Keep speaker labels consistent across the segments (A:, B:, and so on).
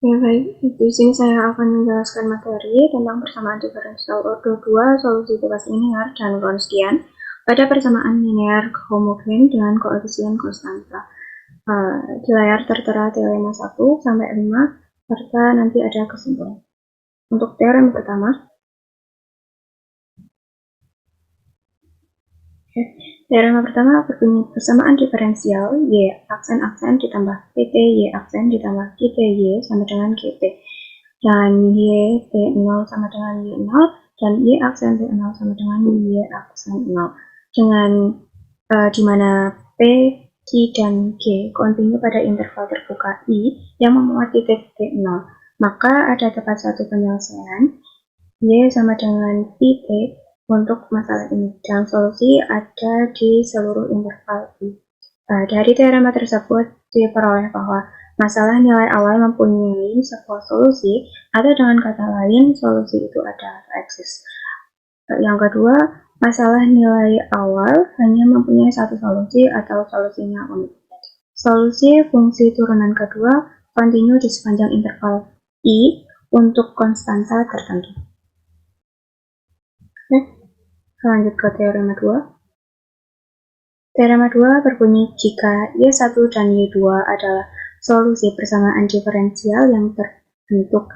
A: Ya baik, di sini saya akan menjelaskan materi tentang persamaan diferensial ordo 2, solusi bebas linear, dan Wronskian pada persamaan linear homogen dengan koefisien konstanta. Di layar tertera teorema 1 sampai 5, serta nanti ada kesimpulan. Untuk teorema pertama, teorema pertama berbunyi persamaan diferensial Y aksen ditambah PT Y aksen ditambah PT Y sama dengan GT. Dan Y T0 sama dengan Y0 dan Y aksen T0 sama dengan Y aksen 0. Dengan dimana P, Q, dan G kontinu pada interval terbuka I yang memuat titik T0. Maka ada dapat satu penyelesaian Y sama dengan PT untuk masalah ini, dan solusi ada di seluruh interval I. Dari teorema tersebut diperoleh bahwa masalah nilai awal mempunyai sebuah solusi, atau dengan kata lain, solusi itu ada atau eksis. Yang kedua, masalah nilai awal hanya mempunyai satu solusi atau solusinya unik. Solusi fungsi turunan kedua kontinu di sepanjang interval I untuk konstanta tertentu. Lanjut ke teorema 2. Teorema 2 berbunyi jika Y1 dan Y2 adalah solusi persamaan diferensial yang terbentuk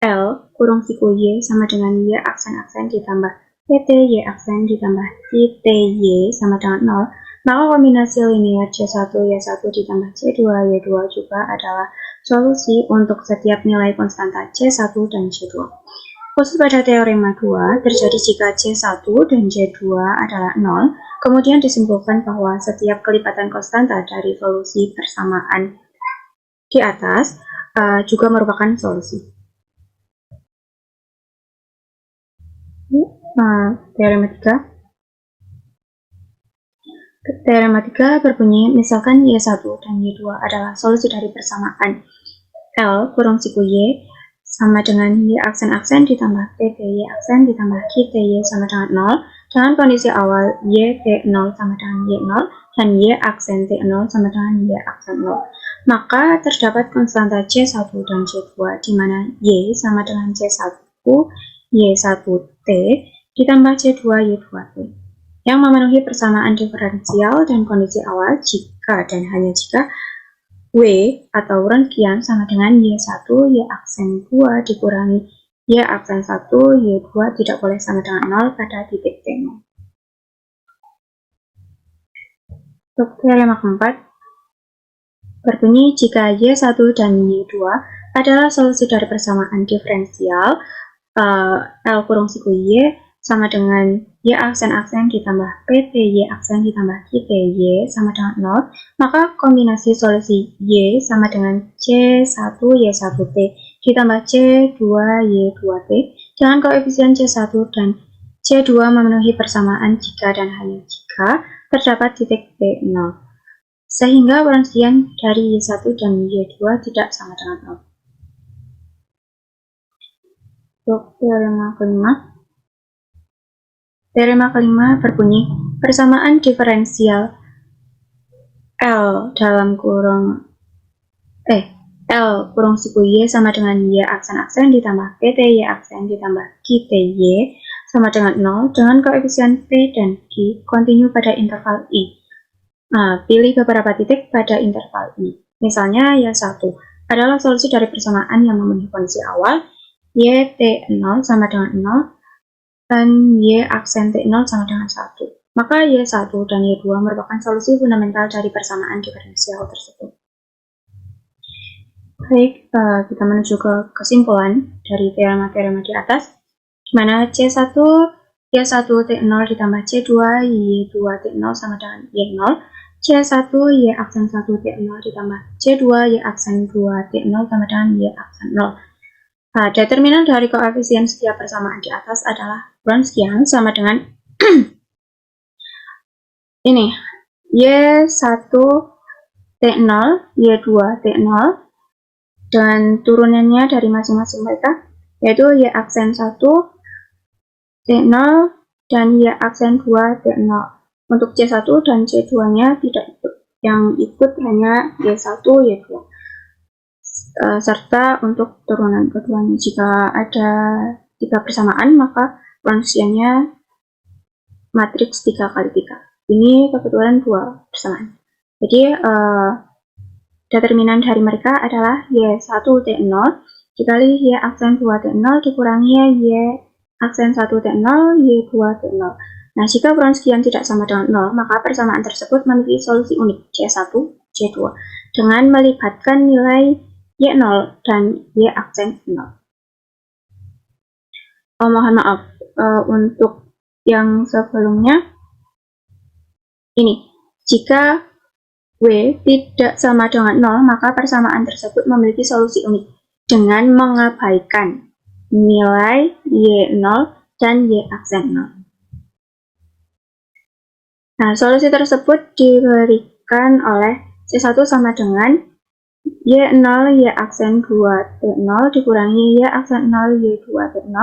A: L kurung siku Y sama dengan Y aksen ditambah PT Y aksen ditambah PT Y sama dengan 0, maka kombinasi linear C1 Y1 ditambah C2 Y2 juga adalah solusi untuk setiap nilai konstanta C1 dan C2. Khusus pada teorema 2, terjadi jika C1 dan C2 adalah 0, kemudian disimpulkan bahwa setiap kelipatan konstanta dari solusi persamaan di atas juga merupakan solusi. Teorema 3. Teorema 3 berbunyi, misalkan Y1 dan Y2 adalah solusi dari persamaan L kurung siku Y sama dengan Y aksen ditambah PT Y aksen ditambah QT Y sama dengan 0, dengan kondisi awal Y T0 sama dengan Y0 dan Y aksen T0 sama dengan Y aksen 0. Maka terdapat konstanta C1 dan C2 di mana Y sama dengan C1 Y1T ditambah C2 Y2T yang memenuhi persamaan diferensial dan kondisi awal jika dan hanya jika W atau Wronskian sama dengan Y1 Y aksen 2 dikurangi Y aksen 1 Y2 tidak boleh sama dengan 0 pada titik T0. Untuk teorema keempat berbunyi jika Y1 dan Y2 adalah solusi dari persamaan diferensial L kurung siku Y sama dengan Y aksen ditambah PT Y aksen ditambah QT Y sama dengan 0, maka kombinasi solusi Y sama dengan C1 Y1T ditambah C2 Y2T dengan koefisien C1 dan C2 memenuhi persamaan jika dan hanya jika terdapat titik T0, sehingga Wronskian dari Y1 dan Y2 tidak sama dengan 0. Untuk teorema kelima. Teorema kelima berbunyi persamaan diferensial L kurung siku Y sama dengan Y aksen ditambah PT Y aksen ditambah QT Y sama dengan 0 dengan koefisien P dan Q kontinu pada interval I. Pilih beberapa titik pada interval I. Misalnya Y1 adalah solusi dari persamaan yang memenuhi kondisi awal Y T0 sama dengan 0 dan Y aksen T0 sama dengan 1. Maka Y1 dan Y2 merupakan solusi fundamental dari persamaan diferensial tersebut. Baik, kita menuju ke kesimpulan dari teorema-teorema di atas, di mana C1 Y1 T0 ditambah C2 Y2 T0 sama dengan Y0, C1 Y aksen 1 T0 ditambah C2 Y aksen 2 T0 sama dengan Y aksen 0. Determinan dari koefisien setiap persamaan di atas adalah Wronskian sama dengan ini Y1 T0 Y2 T0 dan turunannya dari masing-masing mereka yaitu Y aksen 1 T0 dan Y aksen 2 T0. Untuk C1 dan C2 nya tidak ikut, yang ikut hanya Y1 Y2. serta untuk turunan keduanya. Jika ada 3 persamaan, maka Wronskiannya matriks 3 kali 3. Ini kebetulan 2 persamaan. Jadi determinan dari mereka adalah Y1T0 dikali Y aksen 2T0 dikurangi Y aksen 1T0 Y2T0. Nah, jika Wronskian tidak sama dengan 0, maka persamaan tersebut memiliki solusi unik Y1, Y2 dengan melibatkan nilai Y0 dan Y aksen 0. Mohon maaf, untuk yang sebelumnya ini, jika W tidak sama dengan 0, maka persamaan tersebut memiliki solusi unik dengan mengabaikan nilai Y0 dan Y aksen 0. Nah, solusi tersebut diberikan oleh C1 sama dengan Y0 Y aksen 2T0 dikurangi Y aksen 0 Y2T0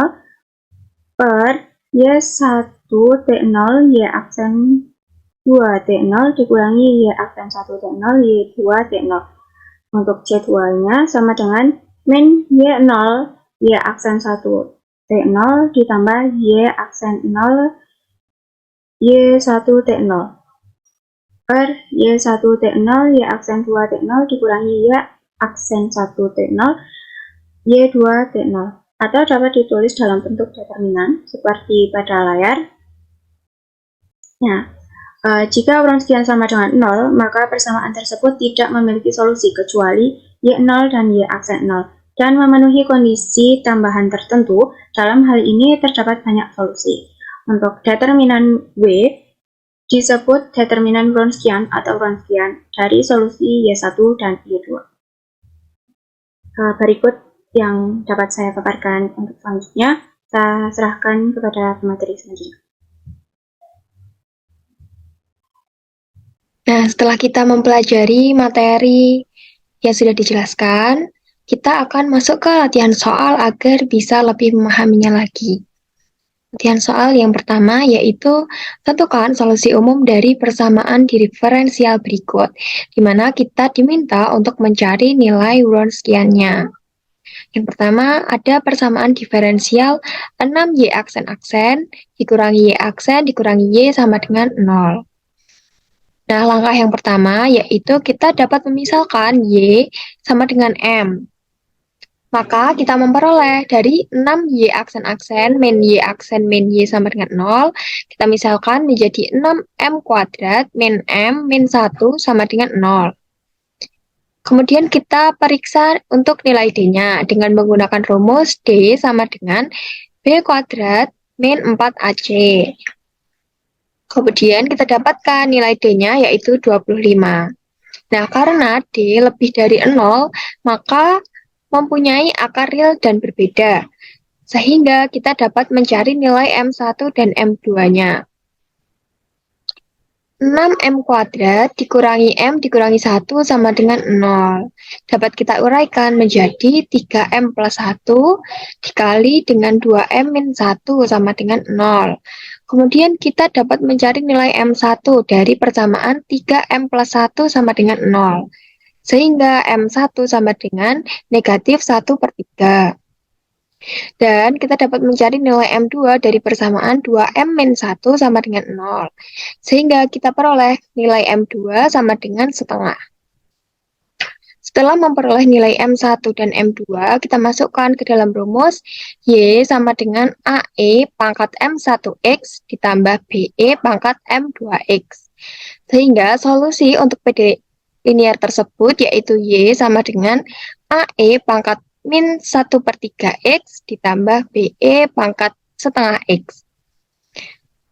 A: per Y1T0 Y aksen 2T0 dikurangi Y aksen 1T0 Y2T0. Untuk C2-nya sama dengan min Y0 Y aksen 1T0 ditambah Y aksen 0 Y1T0 per Y1T0 Y aksen 2T0 dikurangi Y aksen 1T0 Y2T0, atau dapat ditulis dalam bentuk determinan seperti pada layar. Nah, jika Wronskian sama dengan 0, maka persamaan tersebut tidak memiliki solusi kecuali Y0 dan Y aksen 0 dan memenuhi kondisi tambahan tertentu. Dalam hal ini terdapat banyak solusi. Untuk determinan W disebut determinan Wronskian atau Wronskian dari solusi Y1 dan Y2. Berikut yang dapat saya paparkan untuk selanjutnya, saya serahkan kepada pemateri selanjutnya.
B: Nah, setelah kita mempelajari materi yang sudah dijelaskan, kita akan masuk ke latihan soal agar bisa lebih memahaminya lagi. Latihan soal yang pertama yaitu tentukan solusi umum dari persamaan diferensial berikut, di mana kita diminta untuk mencari nilai Wronskiannya. Yang pertama ada persamaan diferensial 6Y aksen-aksen dikurangi Y aksen dikurangi Y sama dengan 0. Nah, langkah yang pertama yaitu kita dapat memisalkan Y sama dengan M. Maka kita memperoleh dari 6Y aksen-aksen min Y aksen min Y sama dengan 0, kita misalkan menjadi 6M kuadrat min M min 1 sama dengan 0. Kemudian kita periksa untuk nilai D-nya dengan menggunakan rumus D sama dengan B kuadrat min 4AC. Kemudian kita dapatkan nilai D-nya yaitu 25. Nah, karena D lebih dari 0, maka mempunyai akar real dan berbeda, sehingga kita dapat mencari nilai M1 dan M2-nya. 6M kuadrat dikurangi M dikurangi 1 sama dengan 0. Dapat kita uraikan menjadi 3M plus 1 dikali dengan 2M min 1 sama dengan 0. Kemudian kita dapat mencari nilai M1 dari persamaan 3M plus 1 sama dengan 0. Sehingga M1 sama dengan negatif 1 per 3. Dan kita dapat mencari nilai M2 dari persamaan 2M min 1 sama dengan 0. Sehingga kita peroleh nilai M2 sama dengan setengah. Setelah memperoleh nilai M1 dan M2, kita masukkan ke dalam rumus Y sama dengan AE pangkat M1X ditambah BE pangkat M2X. Sehingga solusi untuk PD linear tersebut yaitu Y sama dengan AE pangkat min 1 per 3X ditambah BE pangkat setengah X.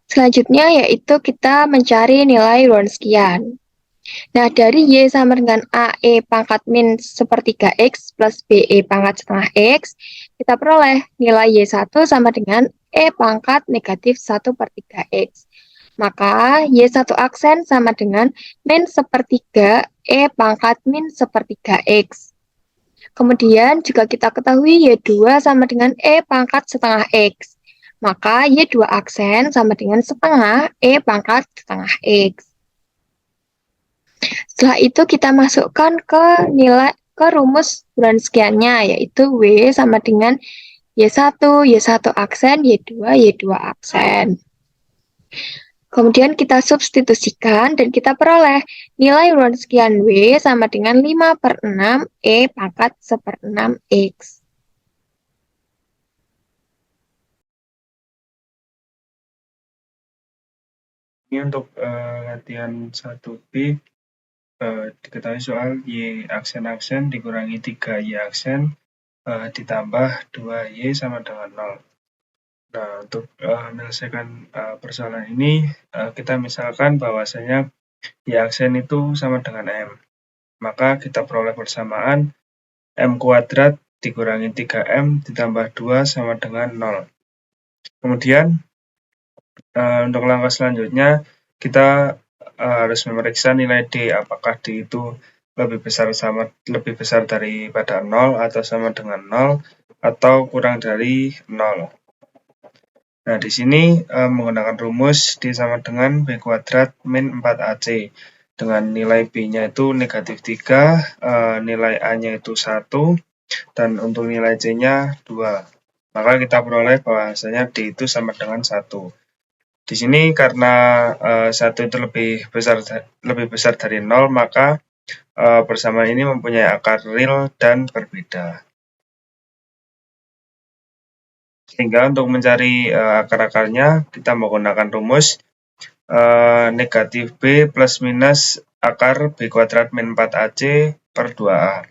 B: Selanjutnya yaitu kita mencari nilai Wronskian. Nah, dari Y sama dengan AE pangkat min 1/3X plus BE pangkat setengah X, kita peroleh nilai Y1 sama dengan E pangkat negatif 1/3X. Maka Y1 aksen sama dengan min 1/3 E pangkat min 1/3X. Kemudian juga kita ketahui Y2 sama dengan E pangkat setengah X. Maka Y2 aksen sama dengan setengah E pangkat setengah X. Setelah itu kita masukkan ke nilai ke rumus Wronskiannya, yaitu W sama dengan Y1 aksen, Y2 aksen. Kemudian kita substitusikan dan kita peroleh nilai Wronskian W sama dengan 5/6 E pangkat 1/6 X.
C: Ini untuk latihan 1B, diketahui soal Y aksen-aksen dikurangi 3Y aksen ditambah 2Y sama dengan 0. Nah, untuk menyelesaikan persoalan ini, kita misalkan bahwasanya Y aksen itu sama dengan M. Maka kita peroleh persamaan M kuadrat dikurangi 3M ditambah 2 sama dengan 0. Kemudian, untuk langkah selanjutnya, kita harus memeriksa nilai D, apakah D itu lebih besar daripada 0 atau sama dengan 0 atau kurang dari 0. Nah, di sini menggunakan rumus D sama dengan B kuadrat min 4AC. Dengan nilai B-nya itu negatif 3, nilai A-nya itu 1, dan untuk nilai C-nya 2. Maka kita peroleh bahwasanya D itu sama dengan 1. Di sini karena 1 itu lebih besar dari 0, maka persamaan ini mempunyai akar real dan berbeda. Sehingga untuk mencari akar-akarnya, kita menggunakan rumus negatif B plus minus akar B kuadrat min 4AC per 2A.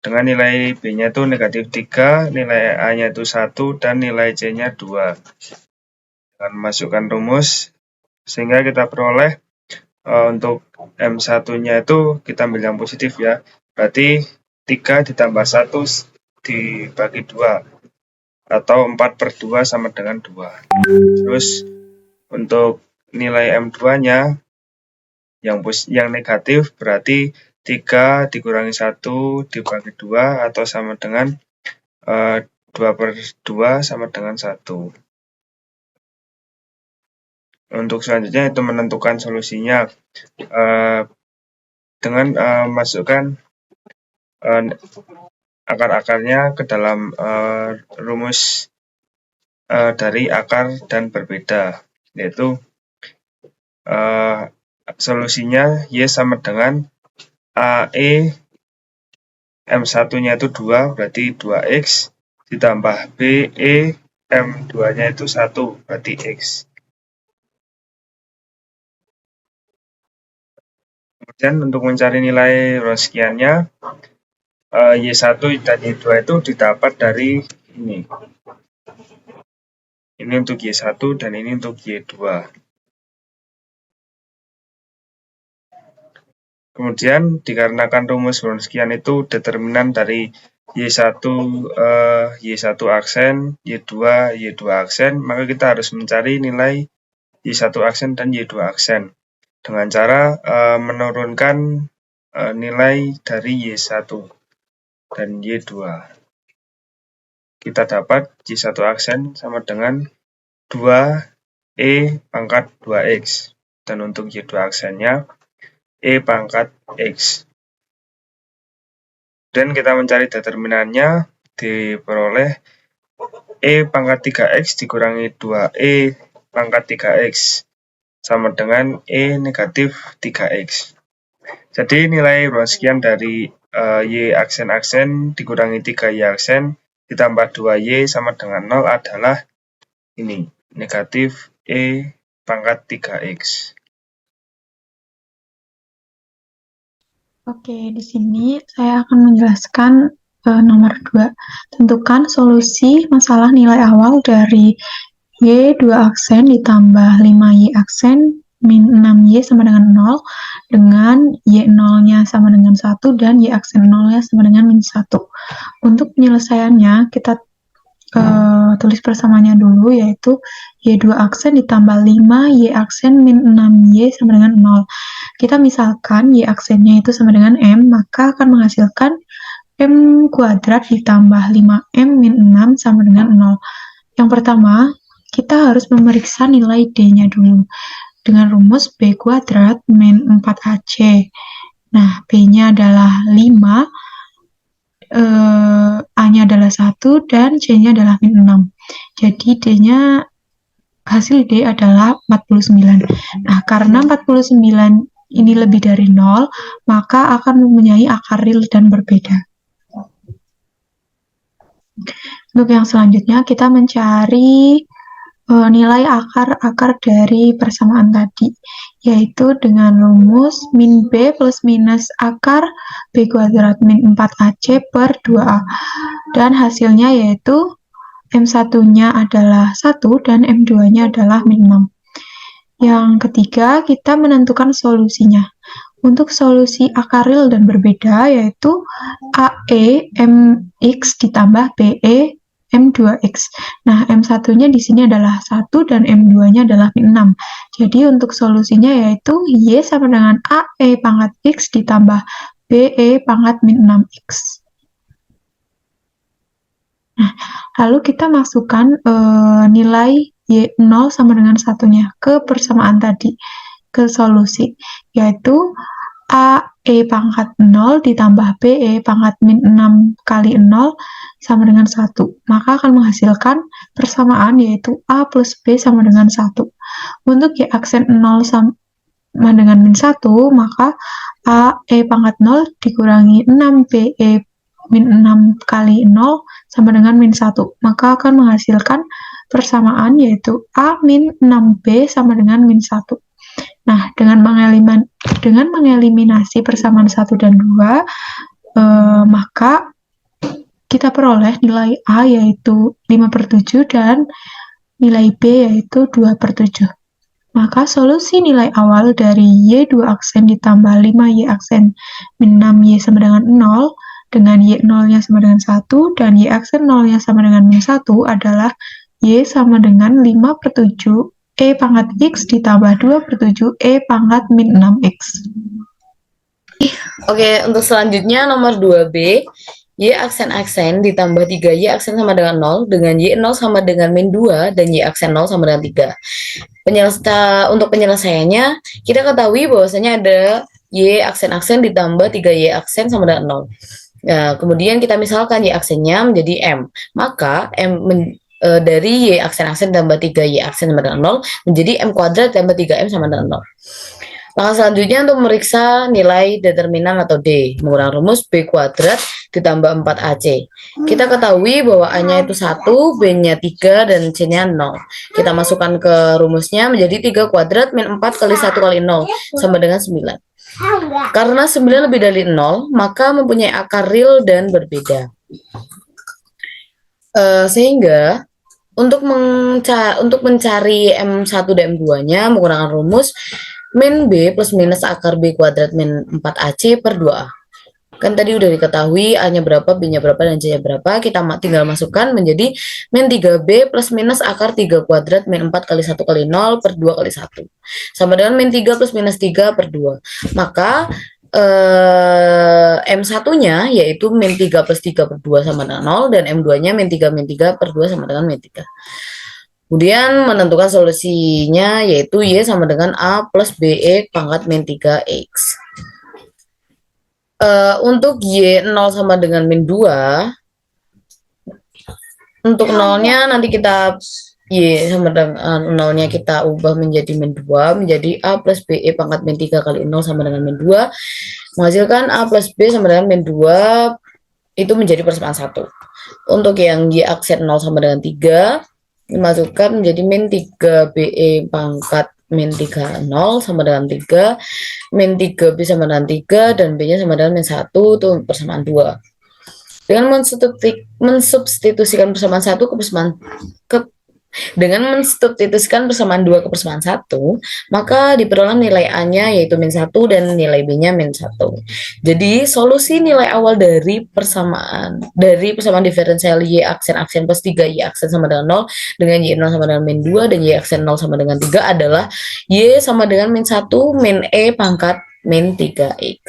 C: Dengan nilai B-nya itu negatif 3, nilai A-nya itu 1, dan nilai C-nya 2. Dengan memasukkan rumus, sehingga kita peroleh untuk M1-nya itu kita ambil yang positif ya. Berarti 3 ditambah 1 dibagi 2. Atau 4/2 sama dengan 2. Terus untuk nilai M2-nya yang negatif berarti 3 dikurangi 1 dibagi 2 atau sama dengan 2/2 sama dengan 1. Untuk selanjutnya itu menentukan solusinya dengan masukkan akar-akarnya ke dalam rumus dari akar dan berbeda, yaitu solusinya Y sama dengan AE M1-nya itu 2, berarti 2X, ditambah BE M2-nya itu 1, berarti X. Kemudian untuk mencari nilai Wronskiannya, Y1 dan Y2 itu didapat dari ini. Ini untuk Y1 dan ini untuk Y2. Kemudian dikarenakan rumus Wronskian itu determinan dari Y1 aksen, Y2 aksen, maka kita harus mencari nilai Y1 aksen dan Y2 aksen dengan cara menurunkan nilai dari Y1 dan Y2. Kita dapat Y1 aksen sama dengan 2E pangkat 2X, dan untuk Y2 aksennya E pangkat X. Dan kita mencari determinannya, diperoleh E pangkat 3X dikurangi 2E pangkat 3X sama dengan E negatif 3X. Jadi nilai Wronskian dari Y aksen-aksen dikurangi 3Y aksen ditambah 2Y sama dengan 0 adalah ini, negatif E pangkat 3X.
D: Oke, di sini saya akan menjelaskan nomor 2. Tentukan solusi masalah nilai awal dari Y2 aksen ditambah 5Y aksen min 6Y sama dengan 0 dengan Y0-nya sama dengan 1 dan Y aksen 0-nya sama dengan min 1. Untuk penyelesaiannya, kita tulis persamaannya dulu, yaitu Y2 aksen ditambah 5Y aksen min 6Y sama dengan 0. Kita misalkan Y aksennya itu sama dengan M, maka akan menghasilkan M kuadrat ditambah 5M min 6 sama dengan 0. Yang pertama, kita harus memeriksa nilai D-nya dulu dengan rumus B kuadrat min 4AC. Nah, B-nya adalah 5, A-nya adalah 1, dan C-nya adalah min 6. Jadi D-nya, hasil D adalah 49. Nah, karena 49 ini lebih dari 0, maka akan mempunyai akar real dan berbeda. Untuk yang selanjutnya, kita mencari nilai akar dari persamaan tadi, yaitu dengan rumus min B plus minus akar B kuadrat min 4AC per 2A. Dan hasilnya yaitu M1-nya adalah 1 dan M2-nya adalah min 6. Yang ketiga, kita menentukan solusinya. Untuk solusi akar real dan berbeda, yaitu AE MX ditambah BE M2X. Nah, M1-nya di sini adalah 1 dan M2-nya adalah min 6. Jadi, untuk solusinya yaitu Y sama dengan AE pangkat X ditambah BE pangkat min 6X. Nah, lalu kita masukkan nilai Y0 sama dengan 1-nya ke persamaan tadi, ke solusi, yaitu AE pangkat 0 ditambah BE pangkat min 6 kali 0 sama dengan 1. Maka akan menghasilkan persamaan yaitu A plus B sama dengan 1. Untuk Y aksen 0 sama dengan min 1, maka AE pangkat 0 dikurangi 6 BE min 6 kali 0 sama dengan min 1. Maka akan menghasilkan persamaan yaitu A min 6B sama dengan min 1. Nah, dengan mengeliminasi persamaan 1 dan 2, maka kita peroleh nilai A yaitu 5/7 dan nilai B yaitu 2/7. Maka solusi nilai awal dari Y2 aksen ditambah 5Y aksen min 6Y sama dengan 0, dengan Y0-nya sama dengan 1, dan Y aksen 0-nya sama dengan min 1 adalah Y sama dengan 5/7 E pangkat X ditambah 2/7 E pangkat min 6X.
E: Oke, untuk selanjutnya nomor 2B, Y aksen-aksen ditambah 3Y aksen sama dengan 0, dengan Y0 sama dengan min 2, dan Y aksen 0 sama dengan 3. Untuk penyelesaiannya, kita ketahui bahwasanya ada Y aksen-aksen ditambah 3Y aksen sama dengan 0. Nah, kemudian kita misalkan Y aksennya menjadi M, maka dari Y aksen-aksen tambah 3Y aksen sama dengan 0 menjadi M kuadrat tambah 3M sama dengan 0. Langkah selanjutnya untuk memeriksa nilai determinan atau D menggunakan rumus B kuadrat ditambah 4AC. Kita ketahui bahwa A-nya itu 1, B-nya 3, dan C-nya 0. Kita masukkan ke rumusnya menjadi 3 kuadrat min 4 kali 1 kali 0 sama dengan 9. Karena 9 lebih dari 0, maka mempunyai akar real dan berbeda. Sehingga untuk mencari M1 dan M2-nya menggunakan rumus min B plus minus akar B kuadrat min 4AC per 2A. Kan tadi udah diketahui A-nya berapa, B-nya berapa, dan C-nya berapa. Kita tinggal masukkan menjadi min 3B plus minus akar 3 kuadrat min 4 kali 1 kali 0 per 2 kali 1. Sama dengan min 3 plus minus 3 per 2. Maka M1-nya yaitu min 3 plus 3 per 2 sama dengan 0, dan M2-nya min 3 per 2 sama dengan min 3. Kemudian menentukan solusinya yaitu Y sama dengan A plus BE pangkat min 3X. Untuk Y0 sama dengan min 2, untuk 0-nya nanti kita Y sama dengan 0-nya kita ubah menjadi min 2, menjadi A plus BE pangkat min 3 kali 0 sama dengan min 2, menghasilkan A plus B sama dengan min 2, itu menjadi persamaan 1. Untuk yang Y aksen 0 sama dengan 3, dimasukkan menjadi min 3 BE pangkat min 3 0 sama dengan 3, min 3 B sama dengan 3, dan B-nya sama dengan min 1, itu persamaan 2. Dengan mensubstitusikan persamaan 1 ke persamaan dengan mensubstitusikan persamaan 2 ke persamaan 1, maka diperoleh nilai A-nya yaitu min 1 dan nilai B-nya min 1. Jadi solusi nilai awal dari persamaan diferensial Y aksen plus 3 Y aksen sama dengan 0, dengan Y0 sama dengan min 2 dan Y aksen 0 sama dengan 3 adalah Y sama dengan min 1 min E pangkat min 3X.